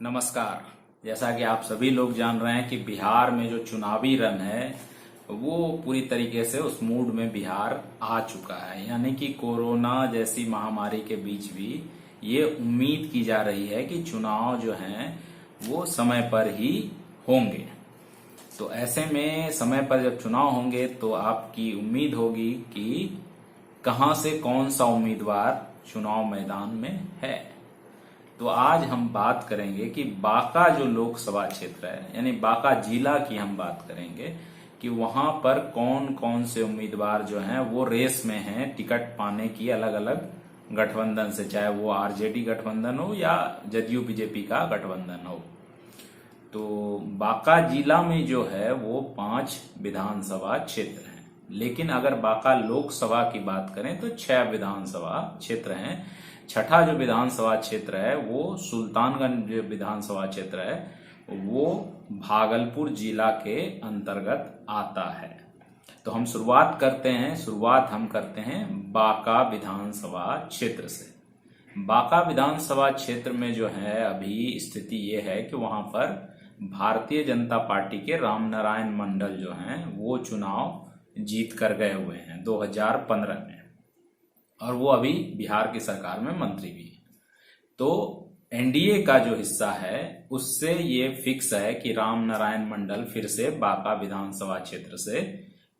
नमस्कार। जैसा कि आप सभी लोग जान रहे हैं कि बिहार में जो चुनावी रण है वो पूरी तरीके से उस मूड में बिहार आ चुका है। यानी कि कोरोना जैसी महामारी के बीच भी ये उम्मीद की जा रही है कि चुनाव जो हैं वो समय पर ही होंगे। तो ऐसे में समय पर जब चुनाव होंगे तो आपकी उम्मीद होगी कि कहां से कौन सा उम्मीदवार चुनाव मैदान में है। तो आज हम बात करेंगे कि बांका जो लोकसभा क्षेत्र है यानी बांका जिला की हम बात करेंगे कि वहां पर कौन कौन से उम्मीदवार जो हैं वो रेस में हैं टिकट पाने की अलग अलग गठबंधन से, चाहे वो आरजेडी गठबंधन हो या जदयू बीजेपी का गठबंधन हो। तो बांका जिला में जो है वो 5 विधानसभा क्षेत्र हैं, लेकिन अगर बांका लोकसभा की बात करें तो 6 विधानसभा क्षेत्र हैं। छठा जो विधानसभा क्षेत्र है वो सुल्तानगंज जो विधानसभा क्षेत्र है वो भागलपुर जिला के अंतर्गत आता है। तो हम शुरुआत करते हैं बांका विधानसभा क्षेत्र से। बांका विधानसभा क्षेत्र में जो है अभी स्थिति ये है कि वहां पर भारतीय जनता पार्टी के रामनारायण मंडल जो हैं वो चुनाव जीत कर गए हुए हैं 2015 में, और वो अभी बिहार की सरकार में मंत्री भी हैं। तो एनडीए का जो हिस्सा है उससे ये फिक्स है कि रामनारायण मंडल फिर से बांका विधानसभा क्षेत्र से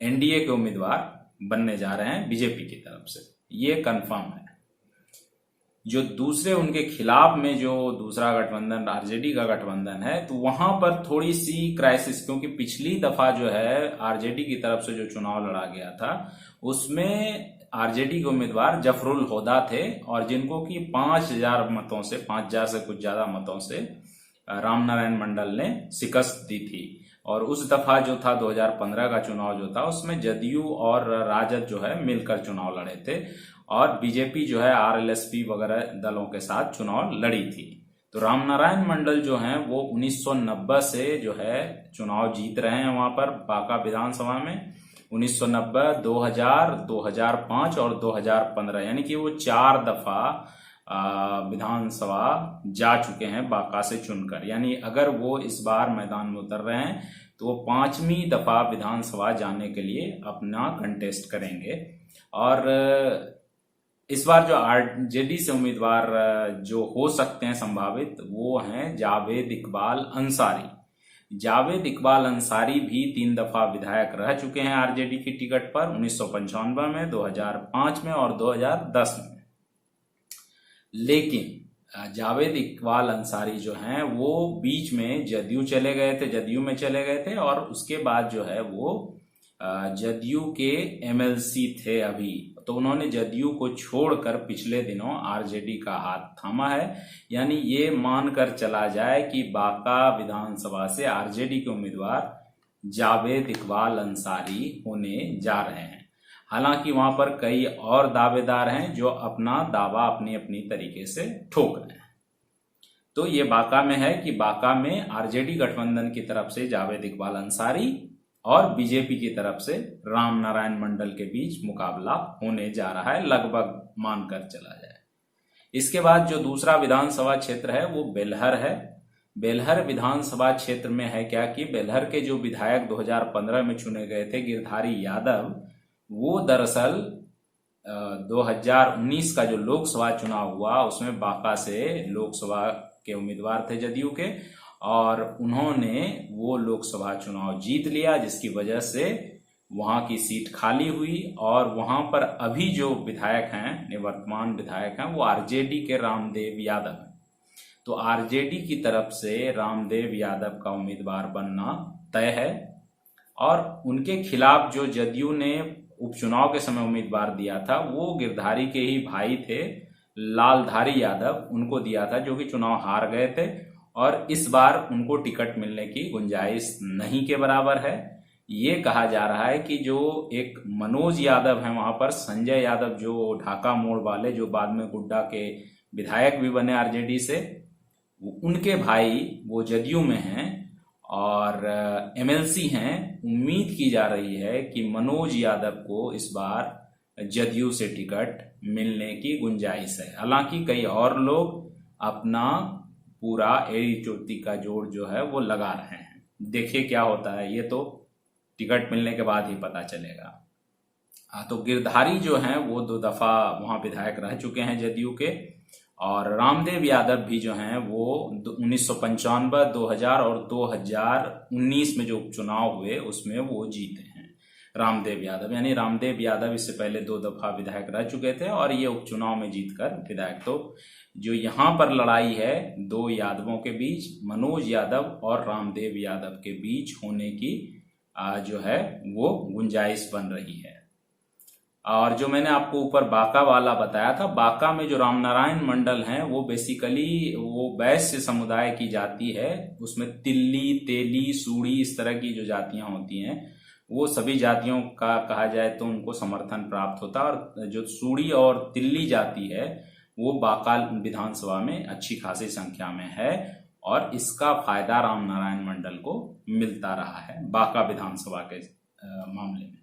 एनडीए के उम्मीदवार बनने जा रहे हैं बीजेपी की तरफ से, ये कंफर्म है। जो दूसरे उनके खिलाफ में जो दूसरा गठबंधन आरजेडी का गठबंधन है तो वहां पर थोड़ी सी क्राइसिस, क्योंकि पिछली दफा जो है आरजेडी की तरफ से जो चुनाव लड़ा गया था उसमें आरजेडी के उम्मीदवार जफरुल होदा थे, और जिनको कि 5000 मतों से 5000 से कुछ ज्यादा मतों से रामनारायण मंडल ने शिकस्त दी थी। और उस दफा जो था 2015 का चुनाव जो था उसमें जदयू और राजद जो है मिलकर चुनाव लड़े थे, और बीजेपी जो है आरएलएसपी वगैरह दलों के साथ चुनाव लड़ी थी। तो रामनारायण मंडल जो हैं वो 1990 से जो है चुनाव जीत रहे हैं वहां पर बांका विधानसभा में। 1990, 2000, 2005 और 2015, यानी कि वो 4 दफा विधानसभा जा चुके हैं बांका से चुनकर। यानी अगर वो इस बार मैदान में उतर रहे हैं तो वो 5वीं दफा विधानसभा जाने के लिए अपना कंटेस्ट करेंगे। और इस बार जो आरजेडी से उम्मीदवार जो हो सकते हैं संभावित वो हैं जावेद इकबाल अंसारी। जावेद इकबाल अंसारी भी 3 दफा विधायक रह चुके हैं आरजेडी की टिकट पर, 1995 में, 2005 में और 2010 में। लेकिन जावेद इकबाल अंसारी जो हैं वो बीच में जदयू में चले गए थे और उसके बाद जो है वो जदयू के एमएलसी थे अभी। तो उन्होंने जदयू को छोड़कर पिछले दिनों आरजेडी का हाथ थामा है। यानी ये मानकर चला जाए कि बांका विधानसभा से आरजेडी के उम्मीदवार जावेद इकबाल अंसारी होने जा रहे हैं। हालांकि वहां पर कई और दावेदार हैं जो अपना दावा अपनी अपनी तरीके से ठोक रहे हैं। तो ये बांका में है कि बांका में आरजेडी गठबंधन की तरफ से जावेद इकबाल अंसारी और बीजेपी की तरफ से रामनारायण मंडल के बीच मुकाबला होने जा रहा है, लगभग मानकर चला जाए। इसके बाद जो दूसरा विधानसभा क्षेत्र है वो बेलहर है। बेलहर विधानसभा क्षेत्र में है क्या कि बेलहर के जो विधायक 2015 में चुने गए थे गिरधारी यादव, वो दरअसल 2019 का जो लोकसभा चुनाव हुआ उसमें बांका से लोकसभा के उम्मीदवार थे जदयू के, और उन्होंने वो लोकसभा चुनाव जीत लिया, जिसकी वजह से वहां की सीट खाली हुई। और वहां पर अभी जो विधायक हैं, निवर्तमान विधायक हैं, वो आरजेडी के रामदेव यादव हैं। तो आरजेडी की तरफ से रामदेव यादव का उम्मीदवार बनना तय है, और उनके खिलाफ जो जदयू ने उपचुनाव के समय उम्मीदवार दिया था वो गिरधारी के ही भाई थे लालधारी यादव, उनको दिया था, जो कि चुनाव हार गए थे। और इस बार उनको टिकट मिलने की गुंजाइश नहीं के बराबर है। ये कहा जा रहा है कि जो एक मनोज यादव हैं वहां पर, संजय यादव जो ढाका मोड़ वाले, जो बाद में गुड्डा के विधायक भी बने आरजेडी से, उनके भाई वो जदयू में हैं और एमएलसी हैं। उम्मीद की जा रही है कि मनोज यादव को इस बार जदयू से टिकट मिलने की गुंजाइश है। हालांकि कई और लोग अपना पूरा एड़ी चोटी का जोड़ जो है वो लगा रहे हैं। देखिए क्या होता है, ये तो टिकट मिलने के बाद ही पता चलेगा। तो गिरधारी जो हैं वो 2 दफा वहां विधायक रह चुके हैं जदयू के, और रामदेव यादव भी जो हैं वो 1995, 2000 और 2019 में जो उपचुनाव हुए उसमें वो जीते हैं रामदेव यादव। यानी रामदेव यादव इससे पहले 2 दफा विधायक रह चुके थे और ये उपचुनाव में जीतकर विधायक। तो जो यहाँ पर लड़ाई है 2 यादवों के बीच, मनोज यादव और रामदेव यादव के बीच होने की जो है वो गुंजाइश बन रही है। और जो मैंने आपको ऊपर बांका वाला बताया था, बांका में जो रामनारायण मंडल हैं वो बेसिकली वो वैश्य समुदाय की जाति है। उसमें तिल्ली, तेली, सूड़ी इस तरह की जो जातियां होती हैं वो सभी जातियों का कहा जाए तो उनको समर्थन प्राप्त होता है। और जो सूड़ी और तिल्ली जाति है वो बांका विधानसभा में अच्छी खासी संख्या में है और इसका फायदा रामनारायण मंडल को मिलता रहा है बांका विधानसभा के मामले में।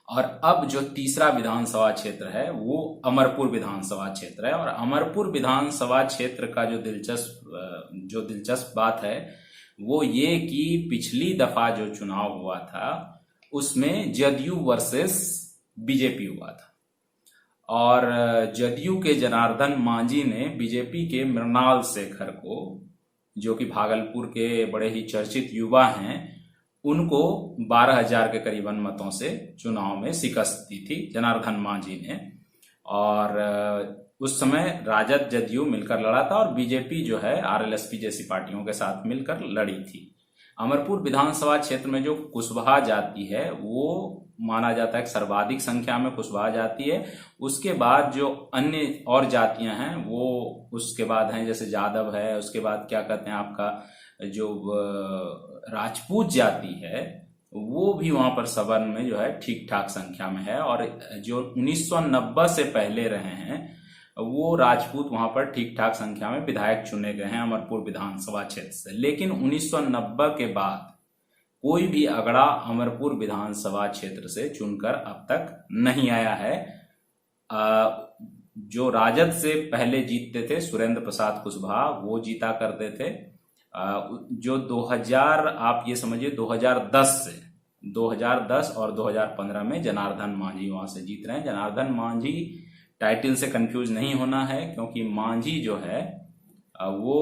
और अब जो तीसरा विधानसभा क्षेत्र है वो अमरपुर विधानसभा क्षेत्र है। और अमरपुर विधानसभा क्षेत्र का जो दिलचस्प बात है वो ये कि पिछली दफा जो चुनाव हुआ था उसमें जदयू वर्सेस बीजेपी हुआ था और जदयू के जनार्दन मांझी ने बीजेपी के मृणाल शेखर को, जो कि भागलपुर के बड़े ही चर्चित युवा हैं, उनको 12,000 के करीबन मतों से चुनाव में शिकस्त दी थी जनार्दन मांझी ने। और उस समय राजद जदयू मिलकर लड़ा था और बीजेपी जो है आरएलएसपी जैसी पार्टियों के साथ मिलकर लड़ी थी। अमरपुर विधानसभा क्षेत्र में जो कुशवाहा जाति है वो माना जाता है कि सर्वाधिक संख्या में कुशवाहा जाति है। उसके बाद जो अन्य और जातियां हैं वो उसके बाद हैं, जैसे जादव है, उसके बाद क्या कहते हैं आपका जो राजपूत जाति है वो भी वहां पर सवर्ण में जो है ठीक ठाक संख्या में है। और जो 1990 से पहले रहे हैं वो राजपूत वहां पर ठीक ठाक संख्या में विधायक चुने गए हैं अमरपुर विधानसभा क्षेत्र से। लेकिन 1990 के बाद कोई भी अगड़ा अमरपुर विधानसभा क्षेत्र से चुनकर अब तक नहीं आया है। जो राजद से पहले जीतते थे सुरेंद्र प्रसाद कुशवाहा वो जीता करते थे। जो 2000 आप ये समझिए 2010 और 2015 में जनार्दन मांझी वहां से जीत रहे हैं। जनार्दन मांझी टाइटल से कंफ्यूज नहीं होना है क्योंकि मांझी जो है वो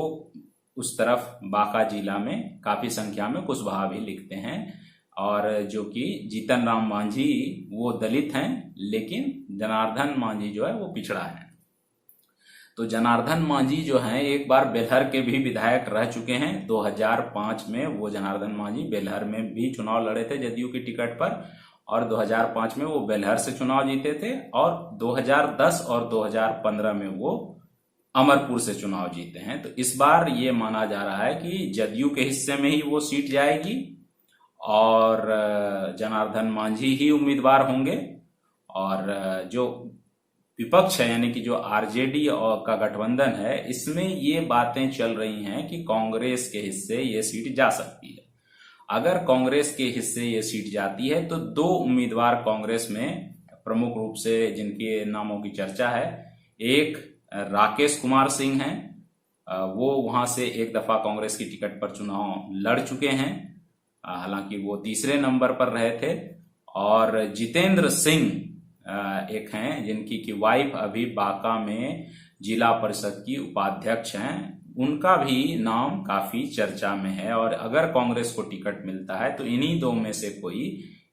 उस तरफ बांका जिला में काफी संख्या में कुशवाहा भी लिखते हैं। और जो कि जीतन राम मांझी वो दलित हैं लेकिन जनार्दन मांझी जो है वो पिछड़ा है। तो जनार्दन मांझी जो हैं एक बार बेलहर के भी विधायक रह चुके हैं। 2005 में वो जनार्दन मांझी बेलहर में भी चुनाव लड़े थे जदयू की टिकट पर और 2005 में वो बेलहर से चुनाव जीते थे और 2010 और 2015 में वो अमरपुर से चुनाव जीते हैं। तो इस बार ये माना जा रहा है कि जदयू के हिस्से में ही वो सीट जाएगी और जनार्दन मांझी ही उम्मीदवार होंगे। और जो विपक्ष है यानी कि जो आरजेडी और का गठबंधन है इसमें ये बातें चल रही हैं कि कांग्रेस के हिस्से ये सीट जा सकती है। अगर कांग्रेस के हिस्से ये सीट जाती है तो 2 उम्मीदवार कांग्रेस में प्रमुख रूप से जिनके नामों की चर्चा है, एक राकेश कुमार सिंह हैं, वो वहां से एक दफा कांग्रेस की टिकट पर चुनाव लड़ चुके हैं, हालांकि वो तीसरे नंबर पर रहे थे। और जितेंद्र सिंह एक हैं जिनकी की वाइफ अभी बांका में जिला परिषद की उपाध्यक्ष हैं, उनका भी नाम काफी चर्चा में है। और अगर कांग्रेस को टिकट मिलता है तो इन्हीं 2 में से कोई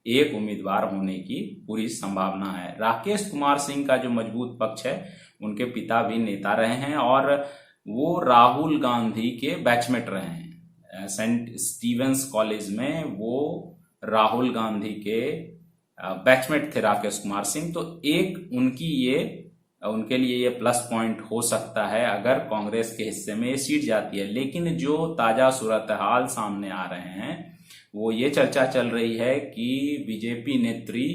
एक उम्मीदवार होने की पूरी संभावना है। राकेश कुमार सिंह का जो मजबूत पक्ष है, उनके पिता भी नेता रहे हैं और वो राहुल गांधी के बैचमेट रहे हैं। सेंट स्टीवेंस कॉलेज में वो राहुल गांधी के बैचमेट थे राकेश कुमार सिंह। तो एक उनके लिए ये प्लस पॉइंट हो सकता है अगर कांग्रेस के हिस्से में ये सीट जाती है। लेकिन जो ताजा सूरत हाल सामने आ रहे हैं वो ये चर्चा चल रही है कि बीजेपी नेत्री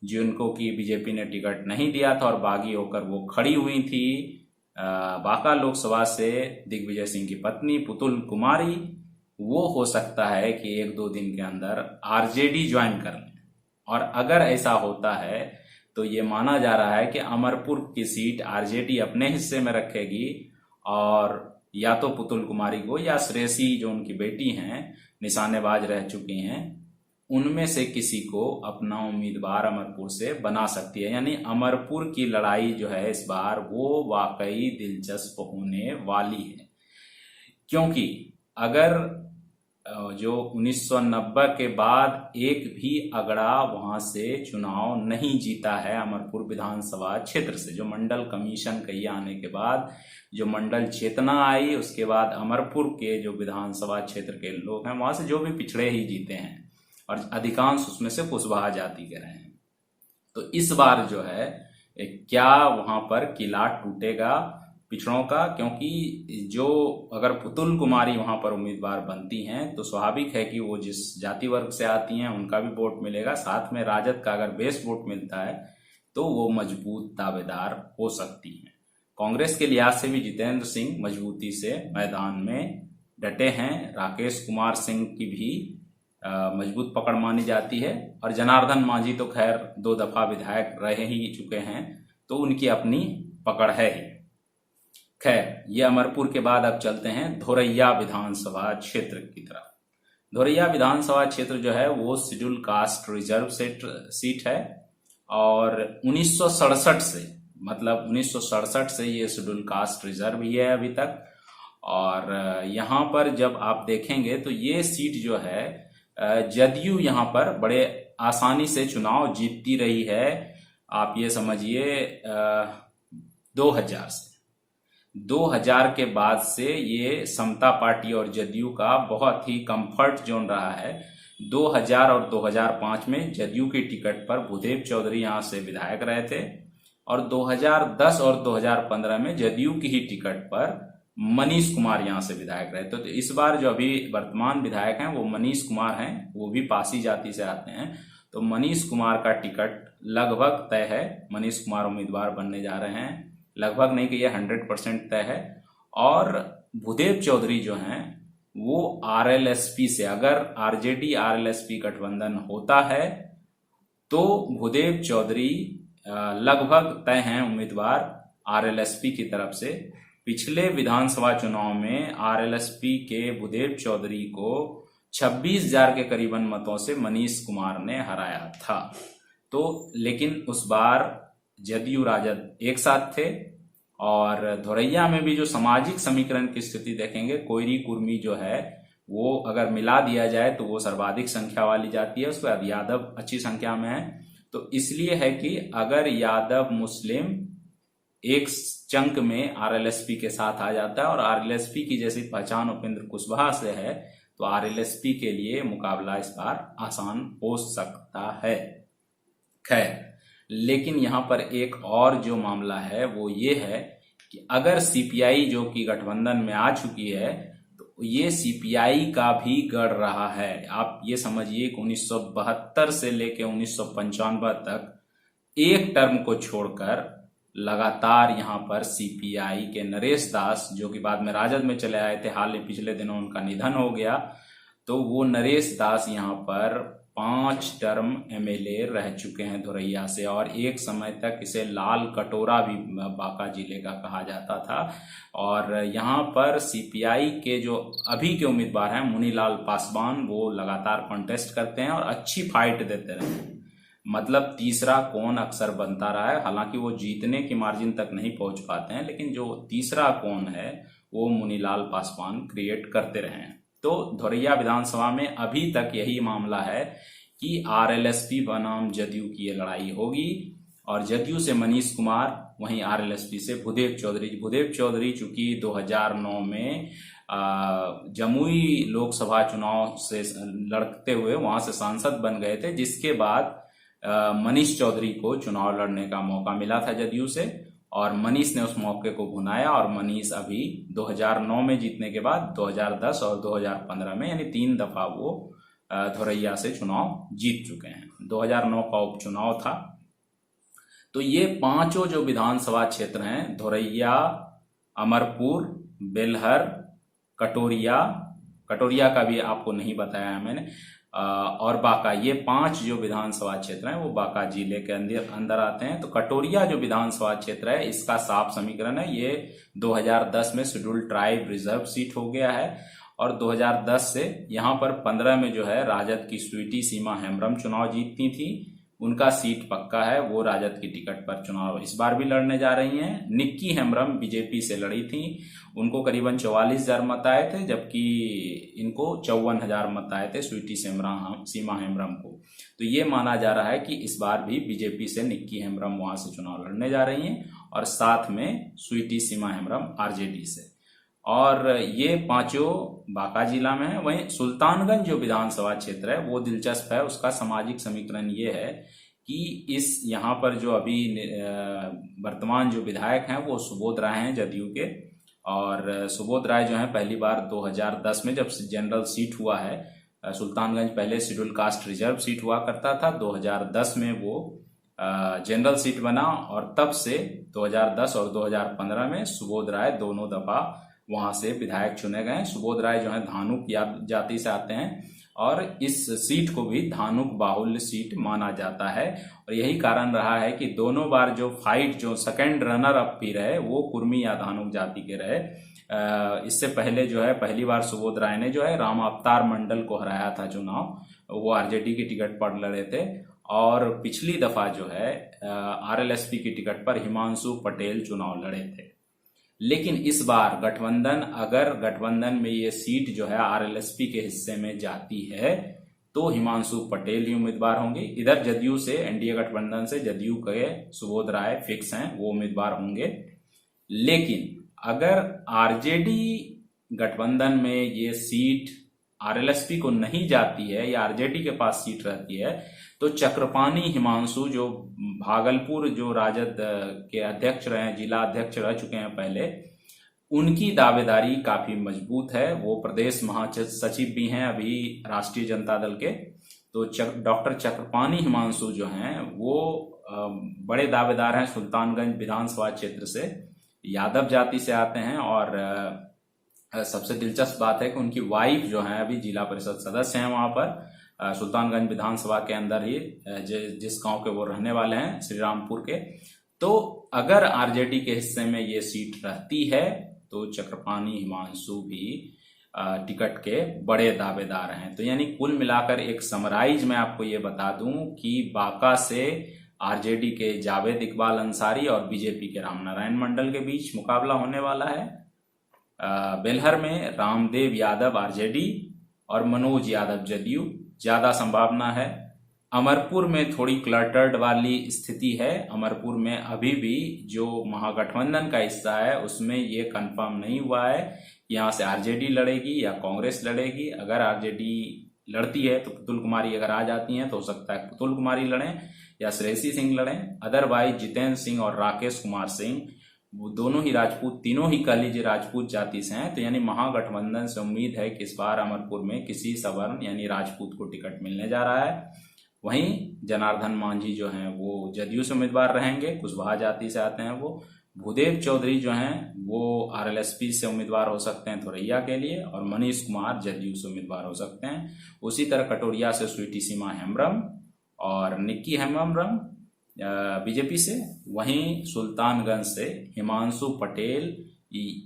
जिनको कि बीजेपी ने टिकट नहीं दिया था और बागी होकर वो खड़ी हुई थी बांका लोकसभा से, दिग्विजय सिंह की पत्नी पुतुल कुमारी, वो हो सकता है कि 1-2 दिन के अंदर आरजेडी ज्वाइन कर लें। और अगर ऐसा होता है तो ये माना जा रहा है कि अमरपुर की सीट आरजेडी अपने हिस्से में रखेगी और या तो पुतुल कुमारी को या श्रेयसी जो उनकी बेटी हैं, निशानेबाज रह चुकी हैं, उनमें से किसी को अपना उम्मीदवार अमरपुर से बना सकती है। यानी अमरपुर की लड़ाई जो है इस बार वो वाकई दिलचस्प होने वाली है, क्योंकि अगर जो 1990 के बाद एक भी अगड़ा वहां से चुनाव नहीं जीता है अमरपुर विधानसभा क्षेत्र से, जो मंडल कमीशन के आने के बाद जो मंडल चेतना आई, उसके बाद अमरपुर के जो विधानसभा क्षेत्र के लोग हैं वहां से जो भी पिछड़े ही जीते हैं, और अधिकांश उसमें से कुशवाहा जाति के रहे हैं। तो इस बार जो है क्या वहां पर किला टूटेगा पिछड़ों का, क्योंकि जो अगर पुतुल कुमारी वहां पर उम्मीदवार बनती हैं तो स्वाभाविक है कि वो जिस जाति वर्ग से आती हैं उनका भी वोट मिलेगा, साथ में राजद का अगर बेस वोट मिलता है तो वो मजबूत दावेदार हो सकती हैं। कांग्रेस के लिहाज से भी जितेंद्र सिंह मजबूती से मैदान में डटे हैं, राकेश कुमार सिंह की भी मजबूत पकड़ मानी जाती है, और जनार्दन मांझी तो खैर 2 दफा विधायक रह ही चुके हैं तो उनकी अपनी पकड़ है ही। खैर, ये अमरपुर के बाद अब चलते हैं धोरैया विधानसभा क्षेत्र की तरफ। धोरैया विधानसभा क्षेत्र जो है वो शेड्यूल कास्ट रिजर्व सीट है, और 1967 से, मतलब 1967 से ये शेड्यूल कास्ट रिजर्व ही है अभी तक। और यहाँ पर जब आप देखेंगे तो ये सीट जो है जदयू यहाँ पर बड़े आसानी से चुनाव जीतती रही है। आप ये समझिए 2000 के बाद से ये समता पार्टी और जदयू का बहुत ही कंफर्ट जोन रहा है। 2000 और 2005 में जदयू की टिकट पर भूदेव चौधरी यहाँ से विधायक रहे थे, और 2010 और 2015 में जदयू की ही टिकट पर मनीष कुमार यहाँ से विधायक रहे। तो इस बार जो अभी वर्तमान विधायक हैं वो मनीष कुमार हैं, वो भी पासी जाति से आते हैं। तो मनीष कुमार का टिकट लगभग तय है, मनीष कुमार उम्मीदवार बनने जा रहे हैं, लगभग नहीं कि ये 100% तय है। और भूदेव चौधरी जो हैं वो आरएलएसपी से, अगर आरजेडी आरएलएसपी गठबंधन होता है तो भूदेव चौधरी लगभग तय हैं उम्मीदवार आरएलएसपी की तरफ से। पिछले विधानसभा चुनाव में आरएलएसपी के भूदेव चौधरी को 26,000 के करीबन मतों से मनीष कुमार ने हराया था। तो लेकिन उस बार जदयू राजद एक साथ थे, और धोरैया में भी जो सामाजिक समीकरण की स्थिति देखेंगे, कोयरी कुर्मी जो है वो अगर मिला दिया जाए तो वो सर्वाधिक संख्या वाली जाती है, उसके बाद यादव अच्छी संख्या में है। तो इसलिए है कि अगर यादव मुस्लिम एक चंक में आरएलएसपी के साथ आ जाता है, और आरएलएसपी की जैसी पहचान उपेंद्र कुशवाहा से है, तो आरएलएसपी के लिए मुकाबला इस बार आसान हो सकता है। खैर, लेकिन यहाँ पर एक और जो मामला है वो ये है कि अगर सीपीआई जो कि गठबंधन में आ चुकी है, तो ये सीपीआई का भी गढ़ रहा है। आप ये समझिए कि 1972 से लेकर 1995 तक एक टर्म को छोड़कर लगातार यहाँ पर सीपीआई के नरेश दास, जो कि बाद में राजद में चले आए थे, हाल ही पिछले दिनों उनका निधन हो गया, तो वो नरेश दास यहाँ पर 5 टर्म एमएलए रह चुके हैं धोरैया से, और एक समय तक इसे लाल कटोरा भी बांका जिले का कहा जाता था। और यहाँ पर सीपीआई के जो अभी के उम्मीदवार हैं मुनीलाल पासवान, वो लगातार कॉन्टेस्ट करते हैं और अच्छी फाइट देते रहे हैं। मतलब तीसरा कौन अक्सर बनता रहा है, हालांकि वो जीतने की मार्जिन तक नहीं पहुंच पाते हैं, लेकिन जो तीसरा कौन है वो मुनीलाल पासवान क्रिएट करते रहे हैं। तो धोरैया विधानसभा में अभी तक यही मामला है कि आरएलएसपी बनाम जदयू की ये लड़ाई होगी, और जदयू से मनीष कुमार, वहीं आरएलएसपी से भूदेव चौधरी चूंकि 2009 में जमुई लोकसभा चुनाव से लड़ते हुए वहां से सांसद बन गए थे, जिसके बाद मनीष चौधरी को चुनाव लड़ने का मौका मिला था जदयू से, और मनीष ने उस मौके को भुनाया, और मनीष अभी 2009 में जीतने के बाद 2010 और 2015 में, यानी 3 दफा वो धोरैया से चुनाव जीत चुके हैं। 2009 का उपचुनाव था। तो ये 5 जो विधानसभा क्षेत्र हैं, धोरैया, अमरपुर, बेलहर, कटोरिया का भी आपको नहीं बताया है मैंने, और बांका, ये 5 जो विधानसभा क्षेत्र हैं वो बांका जिले के अंदर आते हैं। तो कटोरिया जो विधानसभा क्षेत्र है इसका साफ समीकरण है, ये 2010 में शेड्यूल्ड ट्राइब रिजर्व सीट हो गया है और 2010 से यहाँ पर 15 में जो है राजद की स्वीटी सीमा हेम्ब्रम चुनाव जीतती थी, उनका सीट पक्का है, वो राजद की टिकट पर चुनाव इस बार भी लड़ने जा रही हैं। निक्की हेम्ब्रम बीजेपी से लड़ी थी, उनको करीबन 44,000 मत आए थे, जबकि इनको 54,000 मत आए थे स्वीटी सीमा हेम्ब्रम को। तो ये माना जा रहा है कि इस बार भी बीजेपी से निक्की हेम्ब्रम वहां से चुनाव लड़ने जा रही हैं और साथ में स्वीटी सीमा हेम्ब्रम आरजेडी से। और ये 5 बांका जिला में है। वहीं सुल्तानगंज जो विधानसभा क्षेत्र है वो दिलचस्प है, उसका सामाजिक समीकरण ये है कि इस यहाँ पर जो अभी वर्तमान जो विधायक हैं वो सुबोध राय हैं जदयू के, और सुबोध राय जो है पहली बार 2010 में जब जनरल सीट हुआ है, सुल्तानगंज पहले शेड्यूल कास्ट रिजर्व सीट हुआ करता था, 2010 में वो जनरल सीट बना और तब से 2010 और 2015 में सुबोध राय दोनों दफा वहां से विधायक चुने गए। सुबोध राय जो है धानुक जाति से आते हैं और इस सीट को भी धानुक बाहुल्य सीट माना जाता है और यही कारण रहा है कि दोनों बार जो फाइट जो सेकंड रनर अप भी रहे वो कुर्मी या धानुक जाति के रहे। इससे पहले जो है पहली बार सुबोध राय ने जो है राम अवतार मंडल को हराया था चुनाव, वो आरजेडी की टिकट पर लड़े थे, और पिछली दफा जो है आरएलएसपी की टिकट पर हिमांशु पटेल चुनाव लड़े थे। लेकिन इस बार गठबंधन, अगर गठबंधन में ये सीट जो है आरएलएसपी के हिस्से में जाती है तो हिमांशु पटेल ही उम्मीदवार होंगे। इधर जदयू से, एनडीए गठबंधन से जदयू के सुबोध राय फिक्स हैं, वो उम्मीदवार होंगे। लेकिन अगर आरजेडी गठबंधन में ये सीट आरएलएसपी को नहीं जाती है या आरजेडी के पास सीट रहती है तो चक्रपाणी हिमांशु जो भागलपुर जो राजद के अध्यक्ष रहे, जिला अध्यक्ष रह चुके हैं पहले, उनकी दावेदारी काफी मजबूत है। वो प्रदेश महासचिव भी हैं अभी राष्ट्रीय जनता दल के। तो डॉक्टर चक्रपाणी हिमांशु जो हैं वो बड़े दावेदार हैं, सुल्तानगंज विधानसभा क्षेत्र से, यादव जाति से आते हैं। और सबसे दिलचस्प बात है कि उनकी वाइफ जो है अभी जिला परिषद सदस्य हैं वहां पर सुल्तानगंज विधानसभा के अंदर ही, जिस गांव के वो रहने वाले हैं, श्री रामपुर के। तो अगर आरजेडी के हिस्से में ये सीट रहती है तो चक्रपाणी हिमांशु भी टिकट के बड़े दावेदार हैं। तो यानी कुल मिलाकर एक समराइज में आपको ये बता दूं कि बांका से आरजेडी के जावेद इकबाल अंसारी और बीजेपी के रामनारायण मंडल के बीच मुकाबला होने वाला है। बेलहर में रामदेव यादव आरजेडी और मनोज यादव जदयू, ज्यादा संभावना है। अमरपुर में थोड़ी क्लटर्ड वाली स्थिति है। अमरपुर में अभी भी जो महागठबंधन का हिस्सा है उसमें ये कंफर्म नहीं हुआ है यहाँ से आरजेडी लड़ेगी या कांग्रेस लड़ेगी। अगर आरजेडी लड़ती है तो पुतुल कुमारी अगर आ जाती हैं तो हो सकता है पुतुल कुमारी लड़ें या श्रेयसी सिंह लड़ें। अदरवाइज जितेंद्र सिंह और राकेश कुमार सिंह, वो दोनों ही राजपूत, तीनों ही कह लीजिए राजपूत जाति से हैं। तो यानी महागठबंधन से उम्मीद है कि इस बार अमरपुर में किसी सवर्ण यानी राजपूत को टिकट मिलने जा रहा है। वहीं जनार्दन मांझी जो हैं वो जदयू से उम्मीदवार रहेंगे, कुशवाहा जाति से आते हैं वो। भूदेव चौधरी जो हैं वो आरएलएसपी से उम्मीदवार हो सकते हैं थोरैया के लिए, और मनीष कुमार जदयू से उम्मीदवार हो सकते हैं। उसी तरह कटोरिया से स्वीटी सीमा हेम्ब्रम और निक्की हेम्ब्रम बीजेपी से। वहीं सुल्तानगंज से हिमांशु पटेल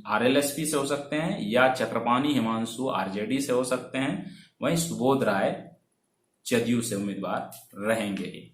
आरएलएसपी से हो सकते हैं या चक्रपाणी हिमांशु आरजेडी से हो सकते हैं। वहीं सुबोध राय जदयू से उम्मीदवार रहेंगे।